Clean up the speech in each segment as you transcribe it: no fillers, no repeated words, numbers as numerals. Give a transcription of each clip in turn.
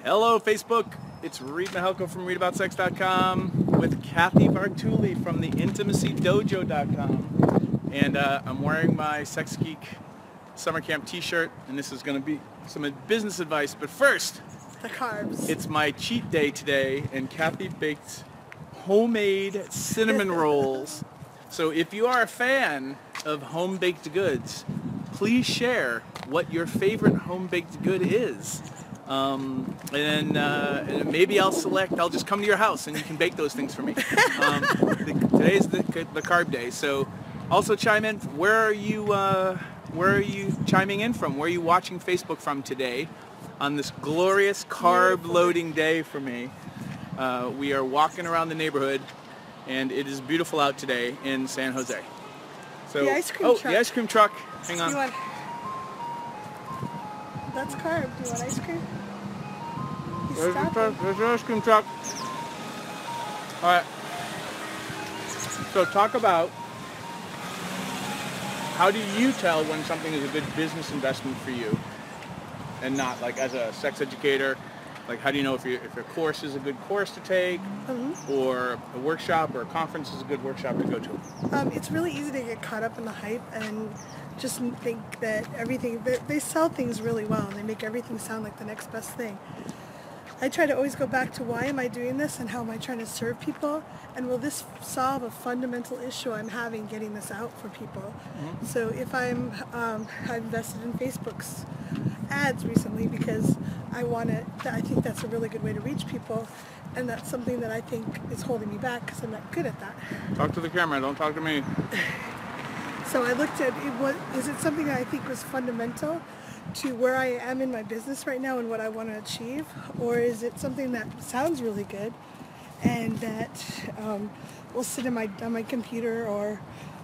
Hello, Facebook. It's Reid from ReidAboutSex.com with Cathy Vartuli from the IntimacyDojo.com. And I'm wearing my Sex Geek summer camp t-shirt, and this is going to be some business advice. But first, the carbs. It's my cheat day today, and Cathy baked homemade cinnamon rolls. So if you are a fan of home-baked goods, please share what your favorite home-baked good is. And then maybe I'll just come to your house and you can bake those things for me. Today's the carb day, so also chime in. Where are you chiming in from? Where are you watching Facebook from today on this glorious carb-loading day for me? We are walking around the neighborhood, and it is beautiful out today in San Jose. So, the ice cream truck. The ice cream truck. Hang on. That's carb. Do you want ice cream? There's the ice cream truck. All right. So talk about, how do you tell when something is a good business investment for you and not, like as a sex educator? Like, how do you know if a course is a good course to take, or a workshop or a conference is a good workshop to go to? It's really easy to get caught up in the hype and just think that they sell things really well and they make everything sound like the next best thing. I try to always go back to why am I doing this and how am I trying to serve people, and will this solve a fundamental issue I'm having getting this out for people? So if I've invested in Facebook's ads recently because I think that's a really good way to reach people, and that's something that I think is holding me back because I'm not good at that. Talk to the camera, don't talk to me. So I looked at is it something that I think was fundamental to where I am in my business right now and what I want to achieve, or is it something that sounds really good and that will sit on my computer or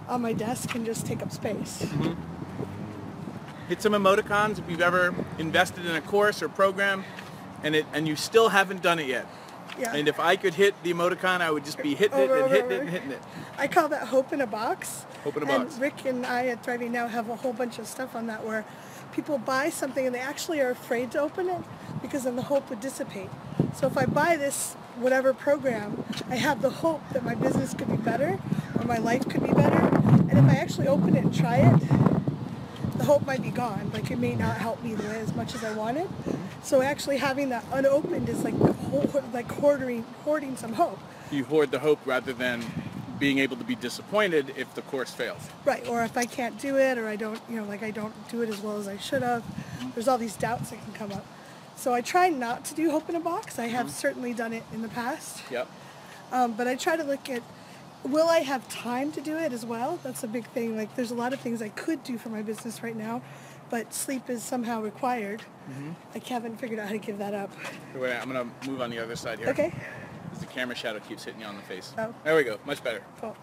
on my desk and just take up space? Hit some emoticons if you've ever invested in a course or program and you still haven't done it yet. Yeah. And if I could hit the emoticon, I would just be hitting it and hitting it. I call that hope in a box. Hope in a box. And Rick and I at Thriving Now have a whole bunch of stuff on that where people buy something and they actually are afraid to open it because then the hope would dissipate. So if I buy this whatever program, I have the hope that my business could be better or my life could be better. And if I actually open it and try it, the hope might be gone. Like, it may not help me as much as I wanted. So actually having that unopened is like hoarding some hope. You hoard the hope rather than being able to be disappointed if the course fails. Right, or if I can't do it, or I don't do it as well as I should have. There's all these doubts that can come up. So I try not to do hope in a box. I have certainly done it in the past. Yep. But I try to look at, will I have time to do it as well? That's a big thing. Like, there's a lot of things I could do for my business right now, but sleep is somehow required. I haven't figured out how to give that up. Wait, I'm going to move on the other side here. Okay. Because the camera shadow keeps hitting you on the face. Oh. There we go. Much better. Cool.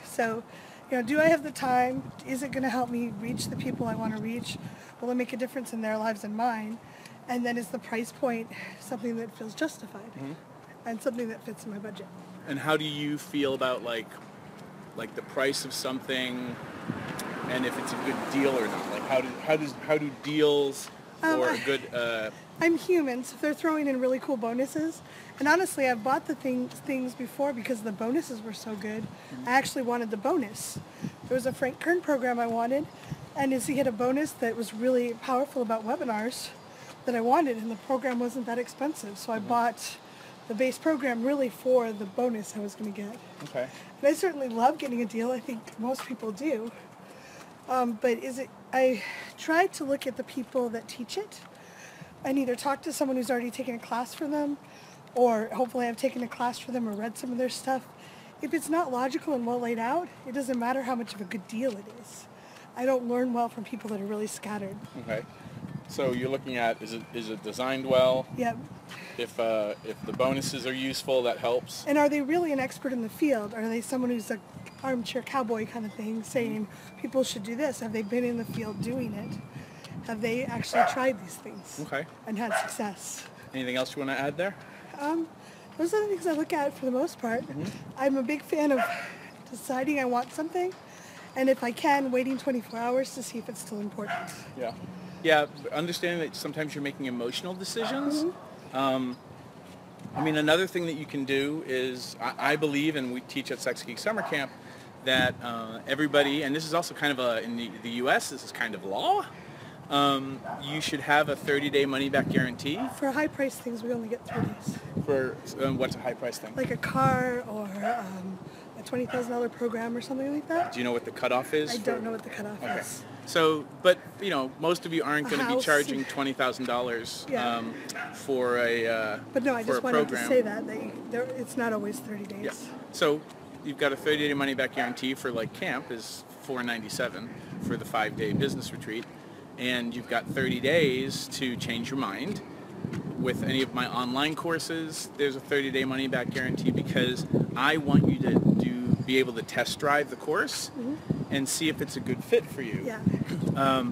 So, do I have the time? Is it going to help me reach the people I want to reach? Will it make a difference in their lives and mine? And then is the price point something that feels justified and something that fits in my budget? And how do you feel about like the price of something, and if it's a good deal or not? Like how do deals or a good I'm human, so if they're throwing in really cool bonuses, and honestly, I've bought the things before because the bonuses were so good. I actually wanted the bonus. There was a Frank Kern program I wanted, and he had a bonus that was really powerful about webinars that I wanted, and the program wasn't that expensive, so I bought the base program really for the bonus I was going to get. Okay. And I certainly love getting a deal. I think most people do. But I try to look at the people that teach it and either talk to someone who's already taken a class for them, or hopefully I've taken a class for them or read some of their stuff. If it's not logical and well laid out, it doesn't matter how much of a good deal it is. I don't learn well from people that are really scattered. Okay. So you're looking at, is it designed well? Yep. If the bonuses are useful, that helps. And are they really an expert in the field? Are they someone who's an armchair cowboy kind of thing, saying people should do this? Have they been in the field doing it? Have they actually tried these things and had success? Anything else you want to add there? Those are the things I look at for the most part. I'm a big fan of deciding I want something, and if I can, waiting 24 hours to see if it's still important. Yeah. Yeah, understanding that sometimes you're making emotional decisions I mean, another thing that you can do is, I believe, and we teach at Sex Geek Summer Camp, that everybody, and this is also kind of in the U.S., this is kind of law, you should have a 30-day money-back guarantee. For high-priced things, we only get 3 days. For what's a high-priced thing? Like a car or a $20,000 program or something like that. Do you know what the cutoff is? I don't know what the cutoff is. So, but you know, most of you aren't going to be charging $20,000 Yeah. for a But no, I just wanted program. to say that it's not always 30 days. Yeah. So you've got a 30-day money-back guarantee for like camp is $497 for the 5-day business retreat, and you've got 30 days to change your mind. With any of my online courses, there's a 30-day money-back guarantee because I want you to be able to test drive the course and see if it's a good fit for you. Yeah.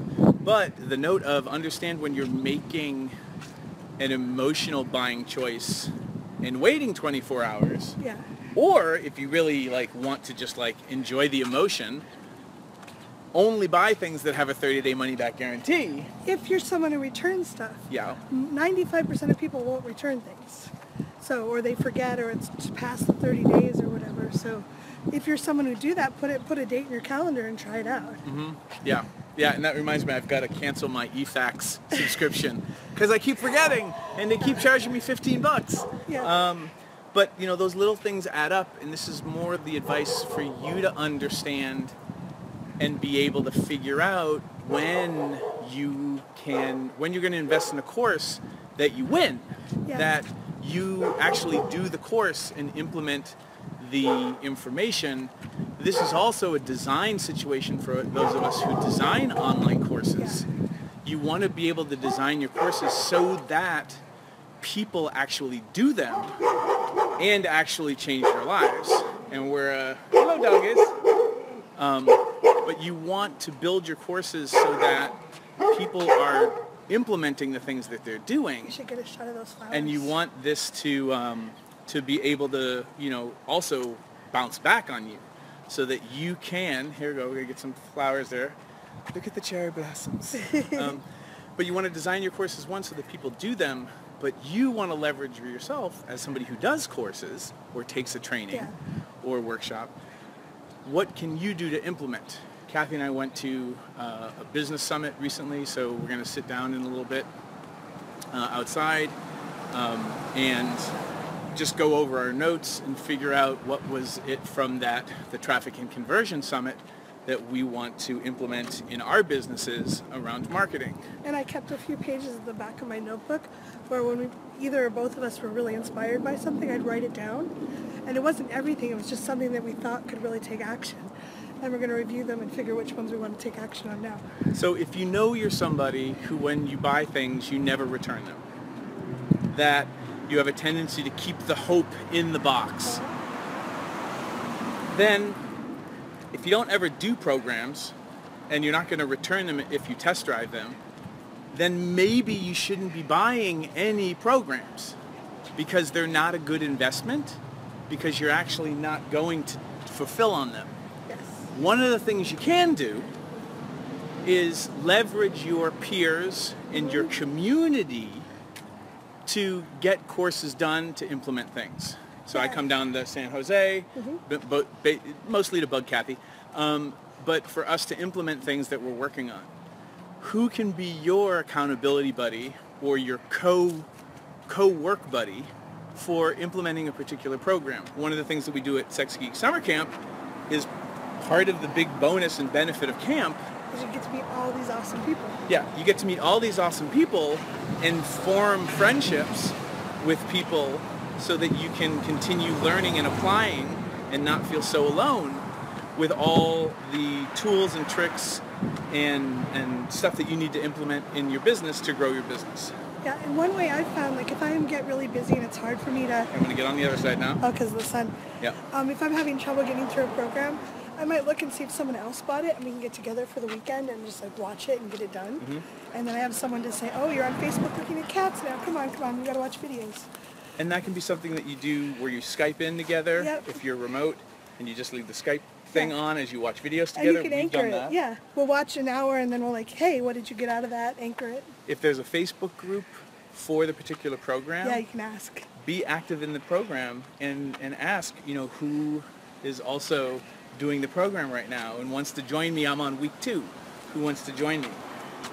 But the note of understand when you're making an emotional buying choice and waiting 24 hours, Yeah. or if you really like want to just like enjoy the emotion, only buy things that have a 30-day money-back guarantee. If you're someone who returns stuff, Yeah. 95% of people won't return things. So, or they forget, or it's past the 30 days or whatever. So if you're someone who do that, put a date in your calendar and try it out. Yeah. Yeah, and that reminds me, I've got to cancel my eFax subscription because I keep forgetting and they keep charging me $15. Yeah. But, you know, those little things add up, and this is more of the advice for you to understand and be able to figure out when you're going to invest in a course that you win, Yeah. that you actually do the course and implement the information. This is also a design situation for those of us who design online courses. Yeah. You want to be able to design your courses so that people actually do them and actually change their lives. And we're, hello doggies. But you want to build your courses so that people are implementing the things that they're doing. You should get a shot of those flowers. And you want this to be able to, you know, also bounce back on you so that you can, here we go, we're going to get some flowers there. Look at the cherry blossoms. But you want to design your courses, one, so that people do them, but you want to leverage yourself as somebody who does courses or takes a training or workshop. What can you do to implement? Cathy and I went to a business summit recently, so we're going to sit down in a little bit outside and just go over our notes and figure out what was it from the traffic and conversion summit that we want to implement in our businesses around marketing. And I kept a few pages at the back of my notebook where when either or both of us were really inspired by something, I'd write it down. And it wasn't everything, it was just something that we thought could really take action. And we're going to review them and figure which ones we want to take action on now. So if you know you're somebody who, when you buy things, you never return them, that you have a tendency to keep the hope in the box, then if you don't ever do programs and you're not going to return them if you test drive them, then maybe you shouldn't be buying any programs because they're not a good investment, because you're actually not going to fulfill on them. Yes. One of the things you can do is leverage your peers and your community to get courses done to implement things. So I come down to San Jose, mostly to bug Cathy, but for us to implement things that we're working on. Who can be your accountability buddy or your co-work buddy for implementing a particular program? One of the things that we do at Sex Geek Summer Camp is part of the big bonus and benefit of camp. Because you get to meet all these awesome people. Yeah, you get to meet all these awesome people and form friendships with people so that you can continue learning and applying and not feel so alone with all the tools and tricks and stuff that you need to implement in your business to grow your business. Yeah, and one way I found, like if I get really busy and it's hard for me to... I'm going to get on the other side now. Oh, because of the sun. Yeah. If I'm having trouble getting through a program, I might look and see if someone else bought it and we can get together for the weekend and just like watch it and get it done. And then I have someone to say, oh, you're on Facebook looking at cats now. Come on, we got to watch videos. And that can be something that you do where you Skype in together if you're remote and you just leave the Skype thing on as you watch videos together. And you can anchor it. Yeah. We'll watch an hour and then we'll like, hey, what did you get out of that? Anchor it. If there's a Facebook group for the particular program, Yeah, you can ask. be active in the program and ask, who is also doing the program right now and wants to join me. I'm on week 2. Who wants to join me?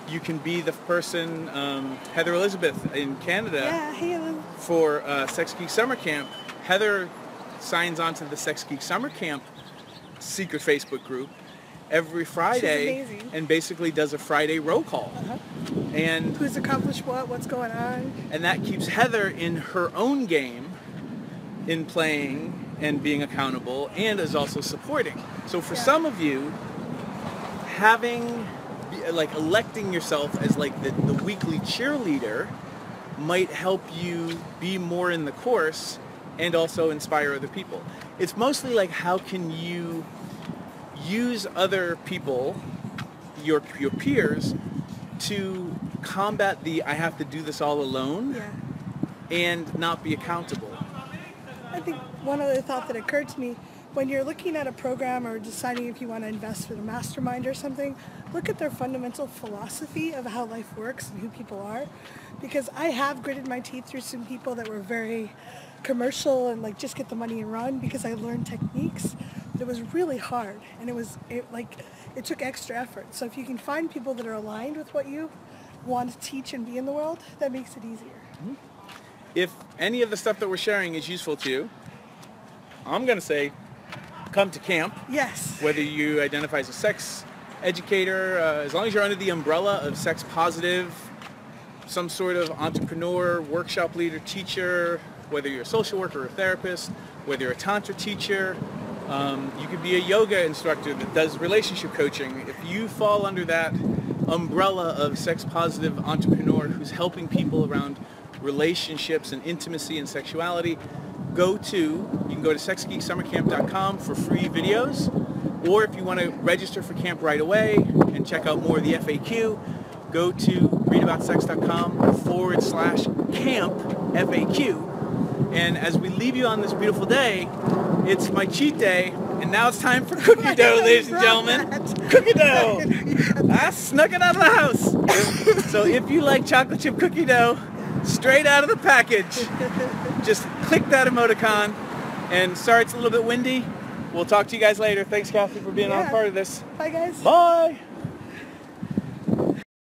You can be the person, Heather Elizabeth in Canada. Yeah, hey, Ellen. For Sex Geek Summer Camp. Heather signs on to the Sex Geek Summer Camp secret Facebook group every Friday. She's amazing. And basically does a Friday roll call. And Who's accomplished what's going on. And that keeps Heather in her own game in playing and being accountable, and is also supporting. So for some of you, electing yourself as like the weekly cheerleader might help you be more in the course and also inspire other people. It's mostly like, how can you use other people, your peers, to combat the I have to do this all alone and not be accountable. I think one other thought that occurred to me, when you're looking at a program or deciding if you want to invest in a mastermind or something, look at their fundamental philosophy of how life works and who people are. Because I have gritted my teeth through some people that were very commercial and like just get the money and run, because I learned techniques. But it was really hard, and it took extra effort. So if you can find people that are aligned with what you want to teach and be in the world, that makes it easier. If any of the stuff that we're sharing is useful to you, I'm going to say come to camp. Yes. Whether you identify as a sex educator, as long as you're under the umbrella of sex positive, some sort of entrepreneur, workshop leader, teacher, whether you're a social worker or a therapist, whether you're a tantra teacher, you could be a yoga instructor that does relationship coaching. If you fall under that umbrella of sex positive entrepreneur who's helping people around relationships and intimacy and sexuality, you can go to sexgeeksummercamp.com for free videos, or if you want to register for camp right away and check out more of the FAQ, go to readaboutsex.com/camp FAQ. And as we leave you on this beautiful day, it's my cheat day, and now it's time for cookie dough, ladies and gentlemen. Cookie dough! I snuck it out of the house. So if you like chocolate chip cookie dough, straight out of the package, just click that emoticon. And sorry it's a little bit windy. We'll talk to you guys later. Thanks, Cathy, for being on part of this. Bye, guys. Bye!